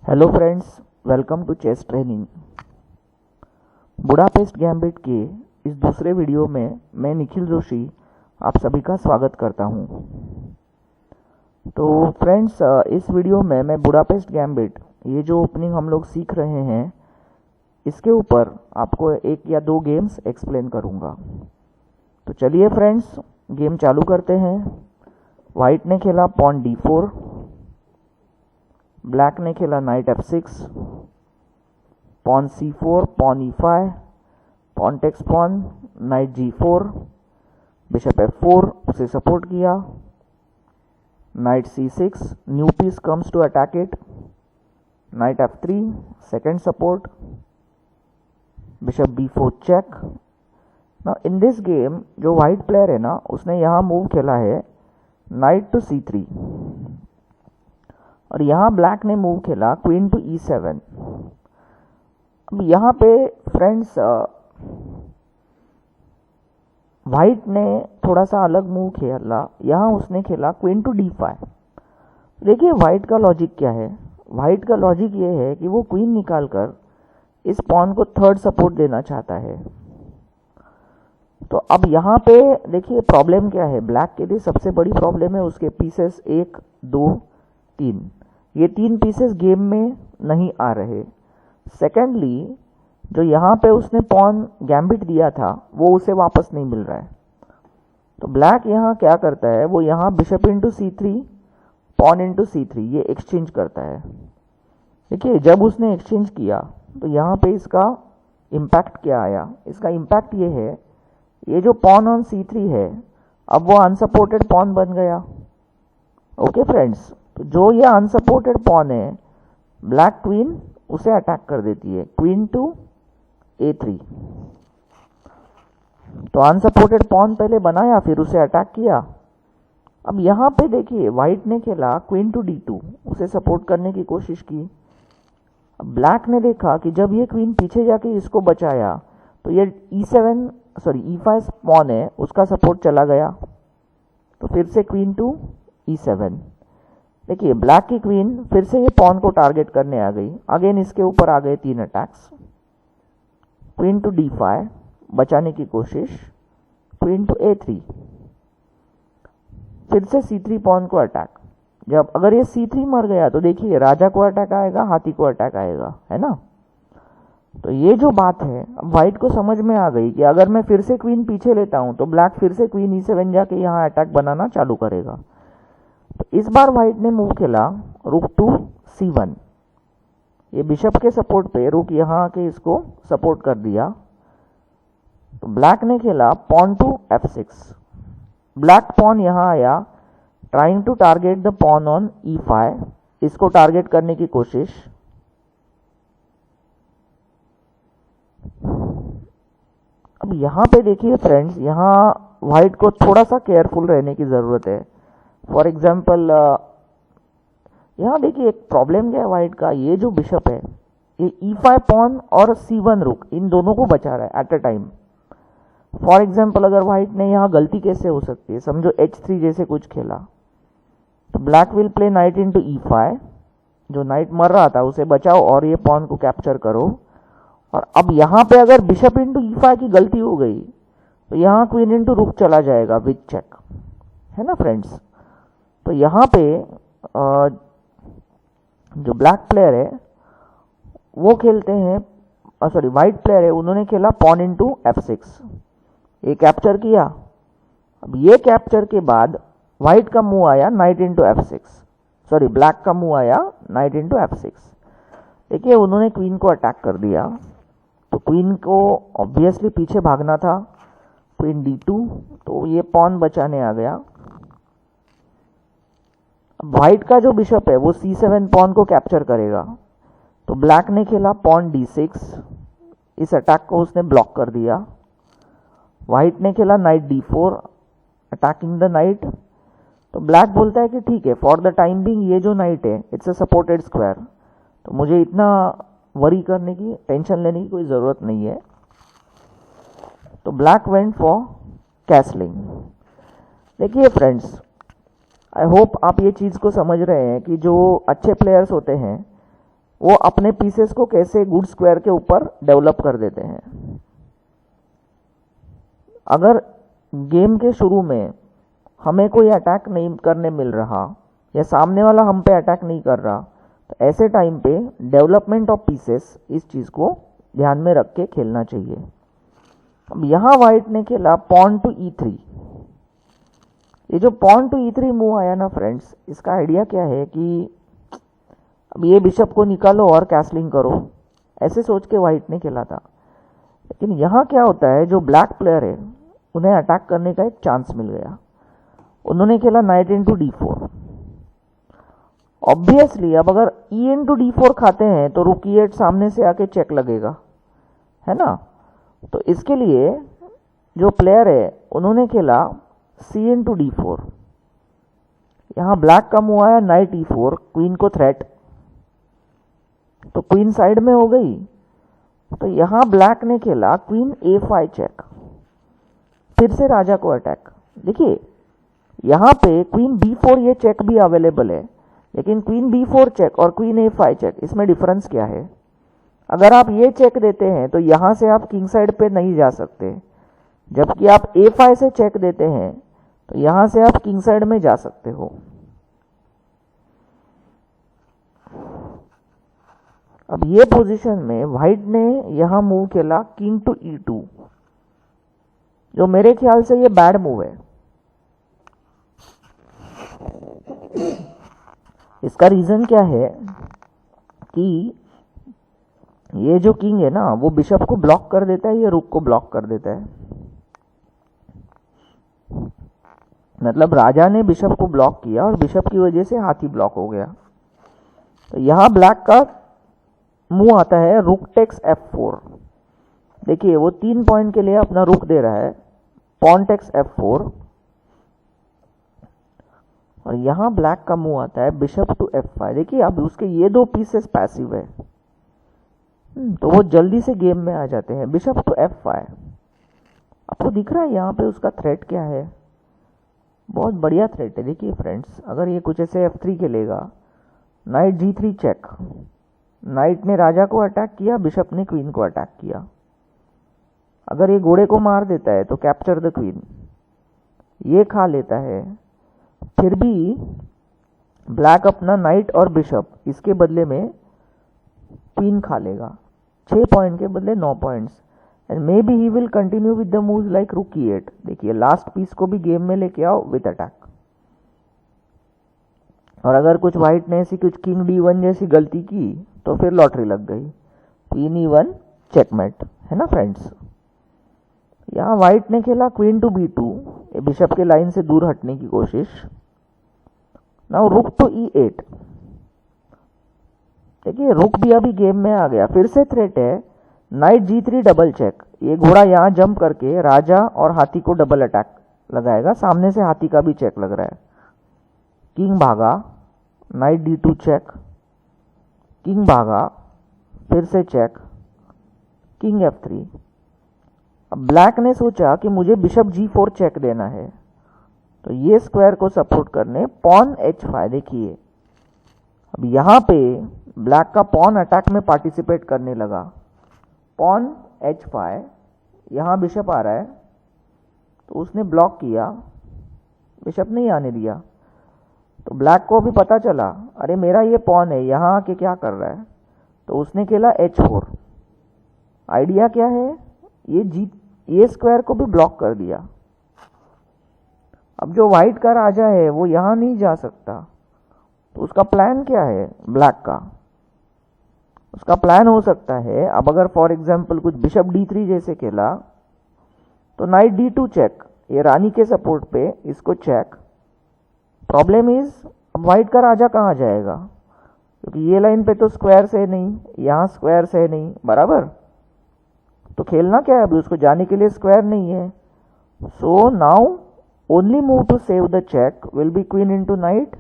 Hello friends, welcome to chess training. Budapest gambit के इस दूसरे वीडियो में मैं निखिल जोशी आप सभी का स्वागत करता हूं। तो फ्रेंड्स, इस वीडियो में मैं बुडापेस्ट गैम्बिट ये जो ओपनिंग हम लोग सीख रहे हैं इसके ऊपर आपको एक या दो गेम्स एक्सप्लेन करूंगा। तो चलिए फ्रेंड्स, गेम चालू करते हैं। वाइट ने खेला पॉन d4, ब्लैक ने खेला knight f6, pawn c4, pawn e5, pawn takes pawn, knight g4, bishop f4 उसे सपोर्ट किया, knight c6, new piece comes to attack it, knight f3 second support, bishop b4 check. ना in this game जो white player है ना, उसने यहाँ move खेला है नाइट टू c3 और यहाँ ब्लैक ने मूव खेला क्वीन टू e7। अब यहाँ पे फ्रेंड्स वाइट ने थोड़ा सा अलग मूव खेला, यहाँ उसने खेला क्वीन टू d5। देखिए वाइट का लॉजिक क्या है। वाइट का लॉजिक ये है कि वो क्वीन निकालकर इस पॉन को थर्ड सपोर्ट देना चाहता है। तो अब यहाँ पे देखिए प्रॉब्लम क्या है। ब्लैक के लिए सबसे बड़ी प्रॉब्लम है उसके पीसेस 1, 2, 3। ये 3 पीसेस गेम में नहीं आ रहे। सेकेंडली, जो यहाँ पे उसने पॉन गैम्बिट दिया था वो उसे वापस नहीं मिल रहा है। तो ब्लैक यहाँ क्या करता है, वो यहाँ bishop into c3, pawn into c3 ये एक्सचेंज करता है। देखिए जब उसने एक्सचेंज किया तो यहाँ पे इसका इम्पैक्ट क्या आया। इसका इम्पैक्ट ये है, ये जो पॉन ऑन c3 है अब वो अनसपोर्टेड पॉन बन गया। ओके फ्रेंड्स, तो जो ये अनसपोर्टेड पॉन है ब्लैक क्वीन उसे अटैक कर देती है, क्वीन टू a3। तो अनसपोर्टेड पॉन पहले बनाया फिर उसे अटैक किया। अब यहाँ पे देखिए वाइट ने खेला क्वीन टू d2, उसे सपोर्ट करने की कोशिश की। अब ब्लैक ने देखा कि जब ये क्वीन पीछे जाके इसको बचाया तो ये e5 पॉन है उसका सपोर्ट चला गया। तो फिर से क्वीन टू e7। देखिए ब्लैक की क्वीन फिर से ये पॉन को टारगेट करने आ गई। अगेन इसके ऊपर आ गए 3 अटैक्स। क्वीन टू d5 बचाने की कोशिश, क्वीन टू a3, फिर से c3 पॉन को अटैक। जब अगर ये c3 मर गया तो देखिए राजा को अटैक आएगा, हाथी को अटैक आएगा, है ना। तो ये जो बात है अब वाइट को समझ में आ गई कि अगर मैं फिर से क्वीन पीछे लेता हूं तो ब्लैक फिर से क्वीन e7 जाके यहाँ अटैक बनाना चालू करेगा। तो इस बार वाइट ने मूव खेला रुक टू c1। ये बिशप के सपोर्ट पे रुक यहाँ आके इसको सपोर्ट कर दिया। तो ब्लैक ने खेला pawn to f6। Black pawn यहाँ आया trying to target the pawn on e5, इसको टारगेट करने की कोशिश। अब यहाँ पे देखिए फ्रेंड्स, यहाँ वाइट को थोड़ा सा केयरफुल रहने की ज़रूरत है। फॉर एग्जाम्पल यहाँ देखिए एक प्रॉब्लम क्या है वाइट का, ये जो बिशप है ये e5 पॉन और c1 रुक इन दोनों को बचा रहा है at a time. For example अगर वाइट ने यहाँ गलती कैसे हो सकती है, समझो h3 जैसे कुछ खेला तो black will play night into e5, जो नाइट मर रहा था उसे बचाओ और ये पॉन को कैप्चर करो। और अब यहाँ पे अगर बिशप इंटू e5 की गलती हो गई तो यहाँ क्वीन इंटू रुक चला जाएगा विथ चेक, है ना फ्रेंड्स। तो यहाँ पे जो ब्लैक प्लेयर है वो खेलते हैं, वाइट प्लेयर है उन्होंने खेला पॉन इंटू f6, ये कैप्चर किया। अब ये कैप्चर के बाद वाइट का मूव आया नाइट इंटू f6, ब्लैक का मूव आया नाइट इंटू f6। देखिए उन्होंने क्वीन को अटैक कर दिया। तो क्वीन को ऑब्वियसली पीछे भागना था, क्वीन d2, तो ये पॉन बचाने आ गया। वाइट का जो बिशप है वो c7 पॉन को कैप्चर करेगा। तो ब्लैक ने खेला पॉन d6, इस अटैक को उसने ब्लॉक कर दिया। वाइट ने खेला night d4, attacking the night. तो ब्लैक बोलता है कि ठीक है, फॉर द टाइम बिंग ये जो नाइट है इट्स अ सपोर्टेड स्क्वायर, तो मुझे इतना वरी करने की, टेंशन लेने की कोई ज़रूरत नहीं है। तो ब्लैक वेंट फॉर कैसलिंग। देखिए फ्रेंड्स, आई होप आप ये चीज़ को समझ रहे हैं कि जो अच्छे प्लेयर्स होते हैं वो अपने पीसेस को कैसे गुड स्क्वायर के ऊपर डेवलप कर देते हैं। अगर गेम के शुरू में हमें कोई अटैक नहीं करने मिल रहा या सामने वाला हम पे अटैक नहीं कर रहा, तो ऐसे टाइम पे डेवलपमेंट ऑफ पीसेस इस चीज़ को ध्यान में रख के खेलना चाहिए। अब यहाँ वाइट ने खेला पॉन टू E3। ये जो पॉन टू E3 मूव आया ना फ्रेंड्स, इसका आइडिया क्या है कि अब ये बिशप को निकालो और कैसलिंग करो, ऐसे सोच के वाइट ने खेला था। लेकिन यहाँ क्या होता है, जो ब्लैक प्लेयर है उन्हें अटैक करने का एक चांस मिल गया। उन्होंने खेला नाइट इंटू D4। ऑब्वियसली अब अगर E इंटू D4 खाते हैं तो रुक E8 सामने से आके चेक लगेगा, है ना। तो इसके लिए जो प्लेयर है उन्होंने खेला C इंटू D4। यहाँ ब्लैक का मूव आया नाइट E4, क्वीन को थ्रेट, तो क्वीन साइड में हो गई। तो यहाँ ब्लैक ने खेला क्वीन A5 चेक, फिर से राजा को अटैक। देखिए यहाँ पे क्वीन B4 ये चेक भी अवेलेबल है, लेकिन क्वीन B4 चेक और क्वीन A5 चेक, इसमें डिफरेंस क्या है। अगर आप ये चेक देते हैं तो यहाँ से आप किंग साइड पे नहीं जा सकते, जबकि आप A5 से चेक देते हैं तो यहाँ से आप किंग साइड में जा सकते हो। अब ये पोजीशन में व्हाइट ने यहाँ मूव खेला किंग टू E2, जो मेरे ख्याल से ये बैड मूव है। इसका रीजन क्या है कि ये जो किंग है ना वो बिशप को ब्लॉक कर देता है, ये रुक को ब्लॉक कर देता है। मतलब राजा ने बिशप को ब्लॉक किया और बिशप की वजह से हाथी ब्लॉक हो गया। तो यहां ब्लैक का मूव आता है रुक टेक्स F4। देखिए वो 3 पॉइंट के लिए अपना रुक दे रहा है, पॉन टेक्स F4, और यहां ब्लैक का मूव आता है बिशप टू F5। देखिए अब उसके ये 2 पीसेस पैसिव है, तो वो जल्दी से गेम में आ जाते हैं। बिशप टू F5, आपको दिख रहा है यहाँ पे उसका थ्रेट क्या है, बहुत बढ़िया थ्रेट है। देखिए फ्रेंड्स, अगर ये कुछ ऐसे F3 खेलेगा, नाइट G3 चेक, नाइट ने राजा को अटैक किया, बिशप ने क्वीन को अटैक किया। अगर ये घोड़े को मार देता है तो कैप्चर द क्वीन, ये खा लेता है। फिर भी ब्लैक अपना नाइट और बिशप इसके बदले में क्वीन खा लेगा, 6 पॉइंट के बदले 9 points. And may be he will continue with the moves like रुक E8। देखिए लास्ट पीस को भी गेम में लेके आओ विद अटैक। और अगर कुछ व्हाइट ने ऐसी कुछ किंग D1 जैसी गलती की तो फिर लॉटरी लग गई, क्वीन E1 चेकमेट, है ना फ्रेंड्स। यहाँ व्हाइट ने खेला क्वीन टू B2, बिशप के लाइन से दूर हटने की कोशिश। नाउ रुक टू E8। देखिए रुक भी अभी गेम में आ गया, फिर से थ्रेट है नाइट G3 डबल चेक। ये घोड़ा यहाँ जंप करके राजा और हाथी को डबल अटैक लगाएगा, सामने से हाथी का भी चेक लग रहा है। किंग भागा, नाइट D2 चेक, किंग भागा, फिर से चेक, किंग F3। अब ब्लैक ने सोचा कि मुझे बिशप G4 चेक देना है, तो ये स्क्वायर को सपोर्ट करने पॉन H5। देखिए अब यहाँ पे ब्लैक का पॉन अटैक में पार्टिसिपेट करने लगा, पॉन H5, यहाँ बिशप आ रहा है तो उसने ब्लॉक किया, बिशप नहीं आने दिया। तो ब्लैक को भी पता चला अरे मेरा ये पॉन है, यहाँ आके क्या कर रहा है, तो उसने खेला H4। आइडिया क्या है, ये स्क्वायर को भी ब्लॉक कर दिया। अब जो व्हाइट का राजा है वो यहाँ नहीं जा सकता, तो उसका प्लान क्या है ब्लैक का, उसका प्लान हो सकता है अब अगर फॉर एग्जांपल कुछ बिशप D3 जैसे खेला तो नाइट D2 चेक, ये रानी के सपोर्ट पे इसको चेक। प्रॉब्लम इज अब व्हाइट का राजा कहाँ जाएगा, क्योंकि ये लाइन पे तो स्क्वायर्स है नहीं, यहाँ स्क्वायर्स है नहीं बराबर, तो खेलना क्या है अभी, उसको जाने के लिए स्क्वायर नहीं है। So now only move to save the check will be queen into knight,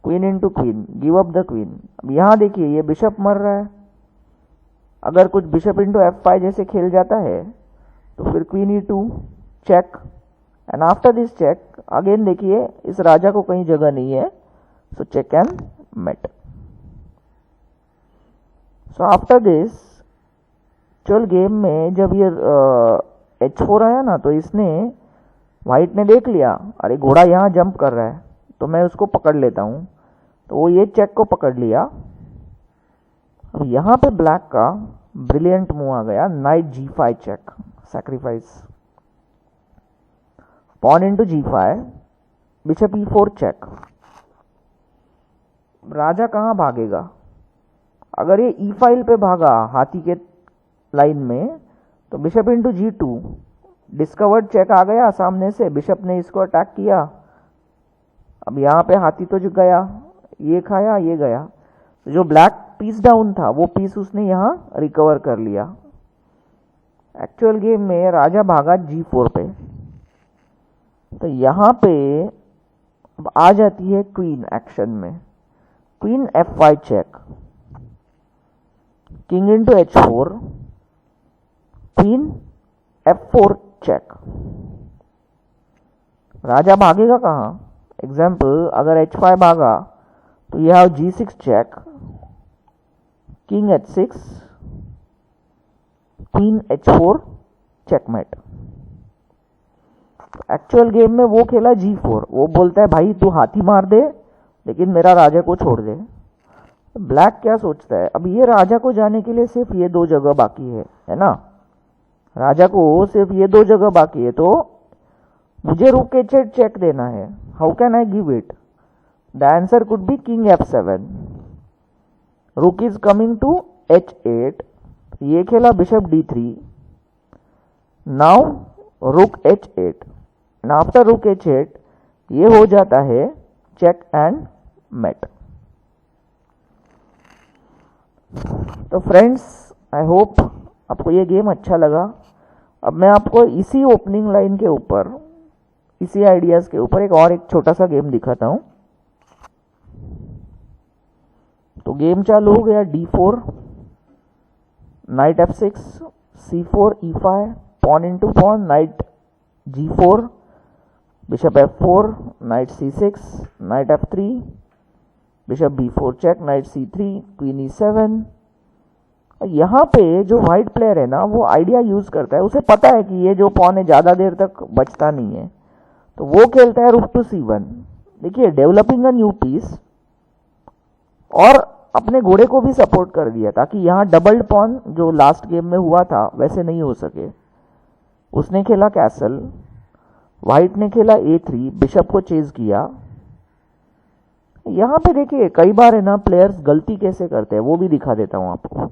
queen into queen, give up the queen. अब यहाँ देखिए ये बिशप मर रहा है, अगर कुछ बिशप इंटू F5 जैसे खेल जाता है तो फिर queen E2 check, and after this check again देखिए इस राजा को कहीं जगह नहीं है, so check and mate. So after this चल गेम में जब ये h4 आया ना, तो इसने वाइट ने देख लिया, अरे घोड़ा यहाँ जंप कर रहा है तो मैं उसको पकड़ लेता हूँ, तो वो ये चेक को पकड़ लिया। अब यहाँ पे ब्लैक का ब्रिलियंट मूव आ गया, knight g5 check, sacrifice, pawn into g5, bishop e4 check. राजा कहाँ भागेगा? अगर ये ई फाइल पे भागा हाथी के लाइन में, तो bishop into g2, discovered check आ गया सामने से, बिशप ने इसको अटैक किया। अब यहाँ पे हाथी तो जो गया, ये खाया, ये गया, तो जो ब्लैक पीस डाउन था वो पीस उसने यहाँ रिकवर कर लिया। एक्चुअल गेम में राजा भागा g4 पे, तो यहाँ पे अब आ जाती है क्वीन एक्शन में, queen f5 check, king into h4, queen f4 check. राजा भागेगा कहाँ? एग्जाम्पल, अगर h5 भागा तो यह g6 check, king h6, queen h4 checkmate. Actual game में वो खेला g4, वो बोलता है भाई तू हाथी मार दे लेकिन मेरा राजा को छोड़ दे। ब्लैक क्या सोचता है, अब ये राजा को जाने के लिए सिर्फ ये 2 जगह बाकी है ना, राजा को सिर्फ ये 2 जगह बाकी है, तो मुझे रुक h8 चेक देना है। How can I give it? The answer could be king f7, रुक इज कमिंग टू h8, ये खेला बिशप d3, नाउ रुक h8, एंड आफ्टर रुक h8 ये हो जाता है चेक एंड मेट। तो फ्रेंड्स, आई होप आपको ये गेम अच्छा लगा। अब मैं आपको इसी ओपनिंग लाइन के ऊपर, इसी आइडियाज के ऊपर एक छोटा सा गेम दिखाता हूं। तो गेम चालू हो गया, d4, knight f6, c4, e5, pawn into pawn, knight g4, bishop f4, knight c6, knight f3, bishop b4 check, knight c3, queen e7। यहाँ पे जो व्हाइट प्लेयर है ना, वो आइडिया यूज करता है, उसे पता है कि ये जो पॉन है ज्यादा देर तक बचता नहीं है, तो वो खेलता है रुक टू c1। देखिए, डेवलपिंग अ न्यू पीस, और अपने घोड़े को भी सपोर्ट कर दिया ताकि यहाँ डबल्ड पॉन जो लास्ट गेम में हुआ था वैसे नहीं हो सके। उसने खेला कैसल, व्हाइट ने खेला a3, बिशप को चेज किया। यहाँ पे देखिए कई बार है ना प्लेयर्स गलती कैसे करते हैं वो भी दिखा देता हूं आपको।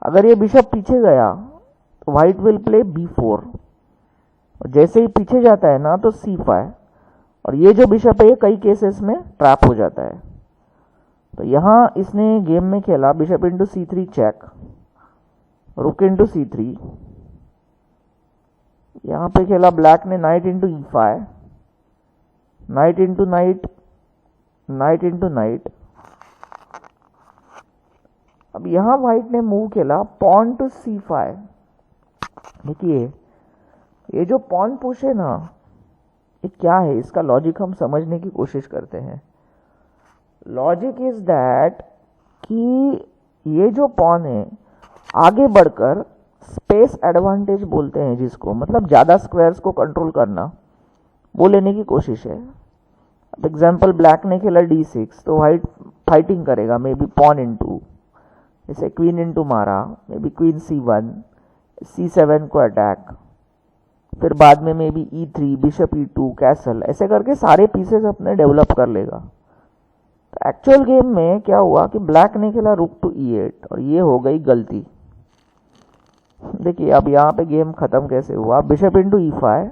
अगर ये बिशप पीछे गया तो व्हाइट विल प्ले b4, और जैसे ही पीछे जाता है ना तो c5, और ये जो बिशप है ये कई केसेस में ट्रैप हो जाता है। तो यहाँ इसने गेम में खेला bishop into c3 check, rook into c3, यहाँ पे खेला ब्लैक ने knight into e5, knight into knight, knight into knight. अब यहां व्हाइट ने मूव खेला पॉन टू c5। देखिए, ये जो पॉन पुश है ना, ये क्या है, इसका लॉजिक हम समझने की कोशिश करते हैं। लॉजिक इज दैट कि ये जो पॉन है आगे बढ़कर स्पेस एडवांटेज बोलते हैं जिसको, मतलब ज्यादा स्क्वायर्स को कंट्रोल करना, वो लेने की कोशिश है। अब एग्जाम्पल, ब्लैक ने खेला d6, तो व्हाइट फाइटिंग करेगा, मे बी पॉन इंटू, जैसे क्वीन इंटू मारा, may be queen c1, c7 को अटैक, फिर बाद में may be e3, bishop e2, castle, ऐसे करके सारे पीसेस अपने डेवलप कर लेगा। तो एक्चुअल गेम में क्या हुआ कि ब्लैक ने खेला रुक टू e8, और ये हो गई गलती। देखिए अब यहाँ पे गेम खत्म कैसे हुआ, bishop into e5,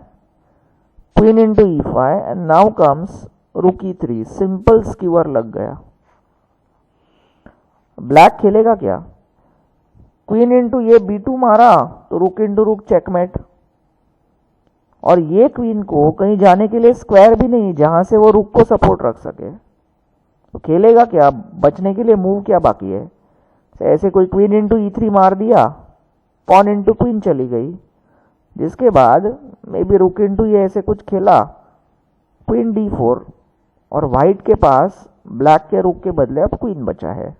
queen into e5, and now comes रुक e3, सिंपल स्क्यूअर लग गया। ब्लैक खेलेगा क्या, क्वीन इंटू ये b2 मारा तो रुक इंटू रुक चेकमेट, और ये क्वीन को कहीं जाने के लिए स्क्वायर भी नहीं जहां से वो रुक को सपोर्ट रख सके, तो खेलेगा क्या, बचने के लिए मूव क्या बाकी है। ऐसे कोई क्वीन इंटू e3 मार दिया, पॉन इंटू क्वीन चली गई, जिसके बाद मे बी रुक इंटू ये ऐसे कुछ खेला, क्वीन d4, और व्हाइट के पास ब्लैक के रुक के बदले अब क्वीन बचा है।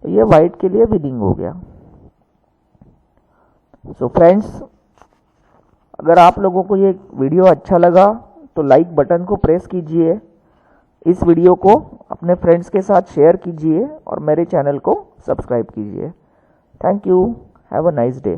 तो ये वाइट के लिए विनिंग हो गया। सो फ्रेंड्स, अगर आप लोगों को ये वीडियो अच्छा लगा तो लाइक बटन को प्रेस कीजिए, इस वीडियो को अपने फ्रेंड्स के साथ शेयर कीजिए और मेरे चैनल को सब्सक्राइब कीजिए। Thank you, have a nice day.